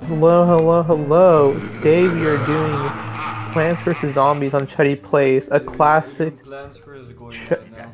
Hello, hello, hello. Today we are doing Plants vs. Zombies on Chuddy Plays, a We're classic doing plans versus going ch right now.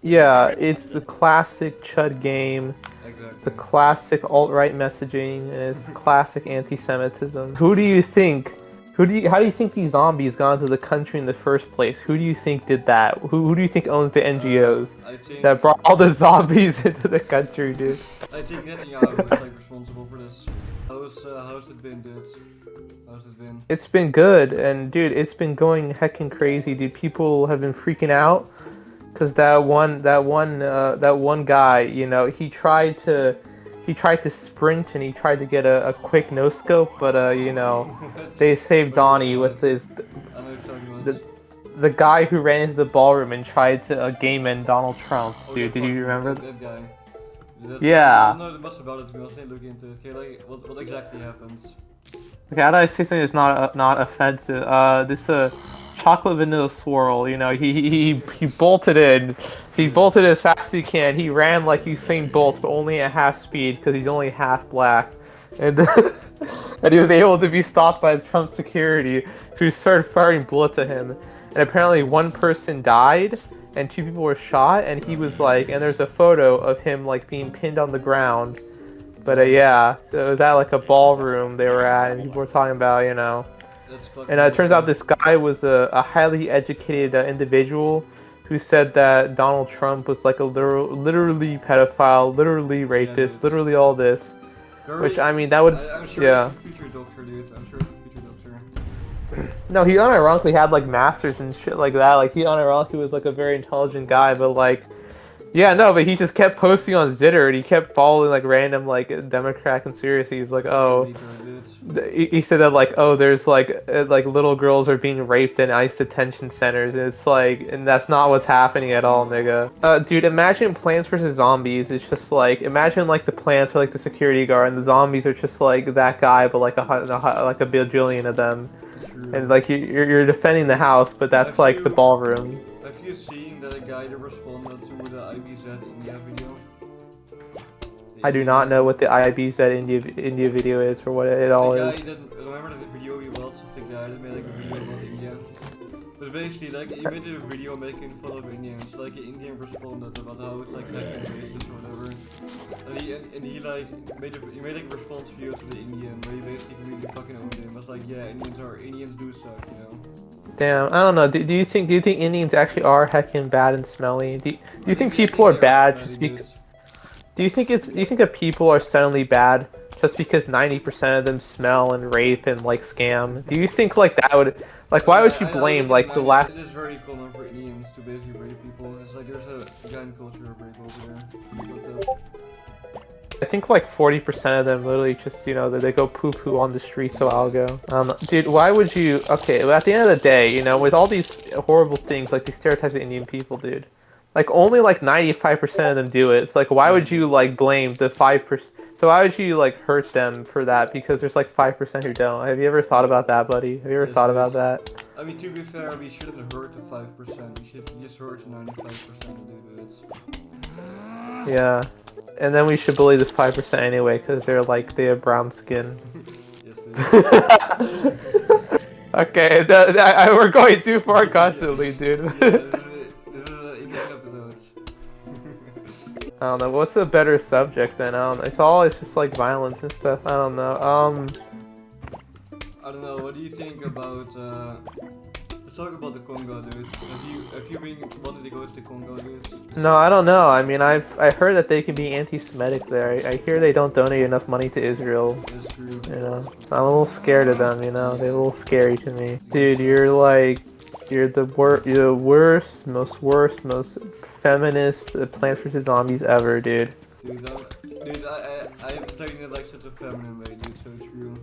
yeah, it's a classic Chud game. It's a Exactly. classic alt-right messaging, and it's classic anti-Semitism. Who do you think? How do you think these zombies got into the country in the first place? Who do you think did that? Who do you think owns the NGOs I think that brought all the zombies into the country, dude? I think Netanyahu is like responsible for this. How's it been, dude? How's it been? It's been good, and dude, it's been going heckin' crazy, dude. People have been freaking out because that one guy, you know, he tried to sprint and he tried to get a quick no scope, but you know, What? they saved What are you talking Donnie with about? his I know what you're talking the about. the guy who ran into the ballroom and tried to game in Donald Trump, Oh yeah, dude. Did fuck you remember? that guy. I don't Yeah. know much about it to be honest. I look into it. Okay, like what exactly happens? Okay, how do I say something that's not offensive? This chocolate vanilla swirl. You know, he bolted in. He bolted as fast as he can. He ran like Usain Bolt, but only at half speed because he's only half black, and and he was able to be stopped by Trump security, who started firing bullets at him. And apparently, one person died, and two people were shot. And he was like, and there's a photo of him like being pinned on the ground, but Oh, yeah, so it was at like a ballroom they were at, and people were talking about, you know. that's And fucking it turns out insane. this guy was a highly educated individual who said that Donald Trump was like a literally pedophile, literally Yeah, dude. rapist, literally all this. Which, Very. I mean, that would, I'm sure he's yeah. a future doctor, dude. I'm sure he's a future doctor. No, he unironically had like masters and shit like that. Like, he unironically was like a very intelligent guy, What? but like, yeah, no, but he just kept posting on Zitter and he kept following like random like Democrat conspiracies. Like, Fucking oh, retard, dude. he said that like, oh, there's like little girls are being raped in ICE detention centers. And it's like, and that's not what's happening at all, nigga. Dude, imagine Plants vs Zombies. It's just like, imagine like the plants are like the security guard and the zombies are just like that guy, but like like a bajillion of them. And True. like you're defending the house, but that's Have like the you ballroom. have you seen that guy that responded to the IBZ India video? The I do Indian not guy? know what the IBZ India video is or what it The all guy is. that remember the video we watched of the guy that made like a video about India? But basically like he made a video making fun of Indians, like an Indian responded about how it's like heckin' racist or whatever. And he like he made like a response video to the Indian where he basically really fucking owned him. Was like, yeah, Indians do suck, you know. Damn, I don't know. Do you think Indians actually are heckin' bad and smelly? Do you think I people think are they are bad smelly just because? dudes. Do you think that people are suddenly bad just because 90% of them smell and rape and like scam? Do you think like that would like why would you I blame think it's like the last? it is very common for Indians to basically rape people. It's like there's a giant culture of rape over there. But, I think like 40% of them literally just, you know, they go poo poo on the streets a while ago. Dude, why would you? Okay, well, at the end of the day, you know, with all these horrible things like these stereotypes of Indian people, dude, like only like 95% of them do it. It's like why yeah, would you dude. like blame the 5%? So why would you like hurt them for that? Because there's like 5% who don't. Have you ever thought about that, buddy? Have you ever Yes, thought dude. about that? I mean, to be fair, we shouldn't hurt the 5%. We should just hurt the 95% of the dudes. Yeah. And then we should bully this 5% anyway, because they have brown skin. Yes, dude. Okay, we're going too far constantly, dude. Yeah, this is an Indian episode. I don't know. What's a better subject then? I don't know. It's just like violence and stuff. I don't know. I don't know. What do you think about? Let's talk about the Congo, dude. Have you been wanted to go to the Congo, dude? No, I don't know. I mean, I heard that they can be anti-Semitic there. I hear they don't donate enough money to Israel. That's true. You know, so I'm a little scared of them. You know, they're a little scary to me. Dude, you're the worst, most feminist Plants vs Zombies ever, dude. I'm playing it like such a feminine way, dude. So true.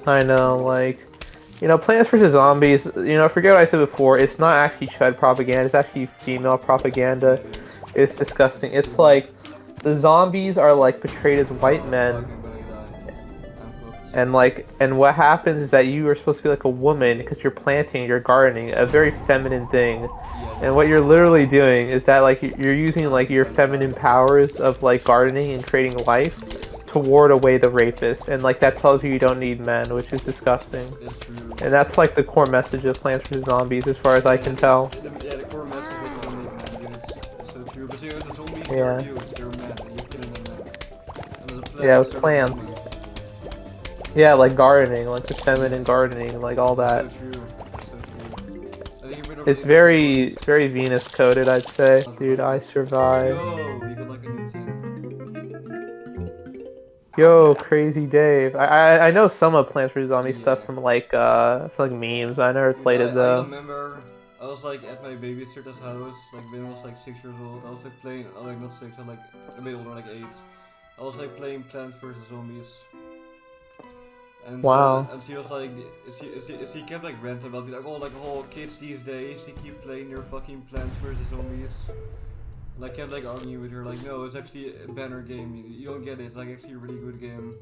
I know, like, you know, Plants vs Zombies. You know, forget what I said before. It's not actually Chud propaganda. It's actually female propaganda. Yeah, dude. It's disgusting. It's like the zombies are like portrayed as white Oh, men. fuck, I'm gonna die. I'm cooked. And what happens is that you are supposed to be like a woman because you're planting, you're gardening, a very feminine thing. Yeah, And what you're literally doing is that like you're using like your feminine powers of like gardening and creating life to ward away the rapist, and like that tells you don't need men, which is disgusting. It's true. And that's like the core message of Plants vs Zombies, as far as I can tell. Yeah, the core message is that you don't need men. It's so true. But see, the zombies, Yeah. they're dudes, they're men, and you're killing them men. And the plants, Yeah, with they're plants. women. Yeah, like gardening, like the feminine gardening, like all that. It's so true. It's so true. I think you've been It's very Venus coded, I'd say. Dude, I survived. Yo, we got like a new thing. Yo, Crazy Dave. I know some of Plants vs Zombies stuff from like memes. I never played it I though. remember I was like at my babysitter's house, like when I was like 6 years old. I was like playing, like not 6, I'm like a bit older, like 8. I was like playing Plants vs Zombies. And, Wow. and she was like, she kept like ranting about me, like, oh, kids these days, they keep playing their fucking Plants vs Zombies. And I kept like arguing with her, like, no, it's actually a banner game, you don't get it, it's like actually a really good game.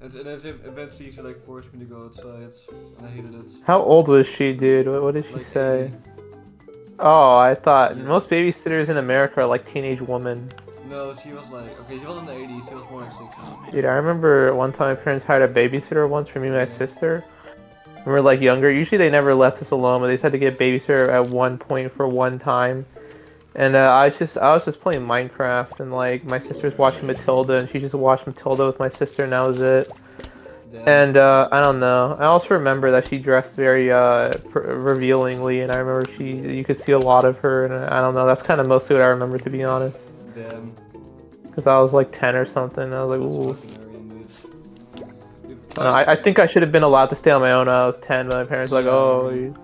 And then eventually she like forced me to go outside, and I hated it. How old was she, dude? What did she Like say? 80. Oh, I thought Yeah. most babysitters in America are like teenage women. No, she was like, okay, she wasn't 80, she was more like 60. Dude, I remember one time my parents hired a babysitter once for me and my sister. When we were like younger. Usually they never left us alone, but they just had to get a babysitter at one point for one time. And I was just playing Minecraft, and like my sister's watching Matilda, and she just watched Matilda with my sister, and that was it. Damn. And I don't know. I also remember that she dressed very revealingly, and I remember you could see a lot of her, and I don't know. That's kind of mostly what I remember, to be honest. Damn. Because I was like 10 or something. I was like, ooh. That's fucking Aryan, dude. I think I should have been allowed to stay on my own when I was 10, but my parents were like, oh,